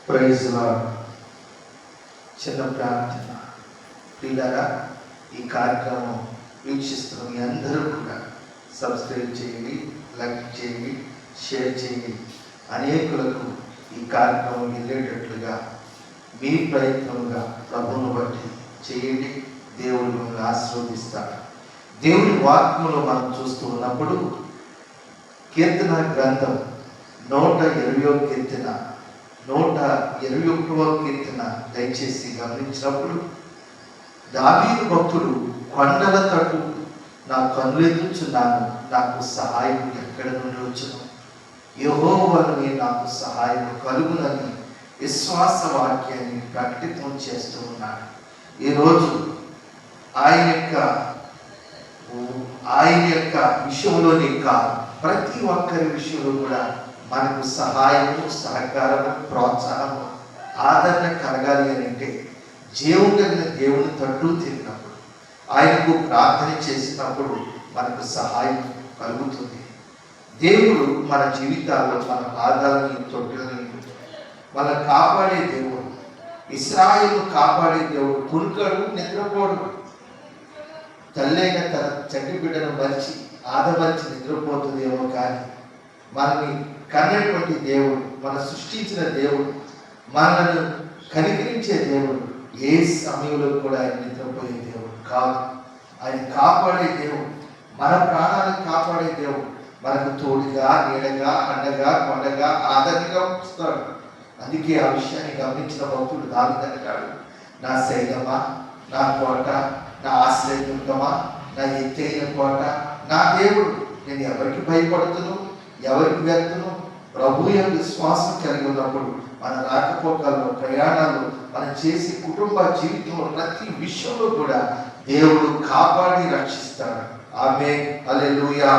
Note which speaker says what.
Speaker 1: Praise lord. చిన్న ప్రార్థన. ప్రియులారా, ఈ కార్యక్రమం వీక్షిస్తున్న మీ అందరూ కూడా సబ్స్క్రైబ్ చేయండి, లైక్ చేయండి, షేర్ చేయండి. అనేకులకు ఈ కార్యక్రమం వెళ్ళేటట్లుగా మీ ప్రయత్నంగా ప్రభువును బట్టి చేయండి. దేవుడు మిమ్మల్ని ఆశీర్వదిస్తాడు. దేవుని వాక్యములో మనం చూస్తూ ఉన్నప్పుడు కీర్తన గ్రంథం 120వ కీర్తన 121వ కీర్తన దయచేసి గమనించినప్పుడు దావీదు భక్తుడు కొండల తట్టు నా కన్నులెత్తుచున్నాను, నాకు సహాయం ఎక్కడ నుండి వచ్చును, యెహోవానే నాకు సహాయం కలుగునని విశ్వాస వాక్యాన్ని ప్రకటితం చేస్తూ ఉన్నాడు. ఈరోజు ఆయన యొక్క విషయంలోనే కాదు, ప్రతి ఒక్కరి విషయంలో కూడా మనకు సహాయము, సహకారము, ప్రోత్సాహము, ఆదరణ కలగాలి అని అంటే జీవుడైన దేవుని తట్టు తిరిగినప్పుడు, ఆయనకు ప్రార్థన చేసినప్పుడు మనకు సహాయం కలుగుతుంది. దేవుడు మన జీవితాల్లో మన పాదాలని, తొట్టులని మన కాపాడే దేవుడు. ఇశ్రాయేలు కాపాడే దేవుడు. కురుకడు, నిద్రపోడు. తల్లైన తన చంటి బిడ్డను మరిచి ఆదమరిచి నిద్రపోతుందేమో కానీ మనని కన్నటువంటి దేవుడు, మన సృష్టించిన దేవుడు, మనలను కనికరించే దేవుడు ఏ సమయంలో కూడా ఆయన నిద్రపోయే దేవుడు కాదు. ఆయన కాపాడే దేవుడు, మన ప్రాణాలను కాపాడే దేవుడు. మనకు తోడుగా, నీడగా, అండగా, కొండగా, ఆదరణగా ఉంచుతాడు. అందుకే ఆ విషయాన్ని గమనించిన భక్తుడు దావీదు అంటాడు, నా శైలమా, నా కోట, నా ఆశ్రయదుర్గమా, నా ఎత్తైన కోట, నా దేవుడు. నేను ఎవరికి భయపడుతును, ఎవరికి వెళ్తును? ప్రభు యొక్క విశ్వాసం కలిగి ఉన్నప్పుడు మన రాకపోకల్లో, ప్రయాణాల్లో, మనం చేసే కుటుంబ జీవితంలో ప్రతి విషయంలో కూడా దేవుడు కాపాడి రక్షిస్తాడు. ఆమేన్, హల్లెలూయా.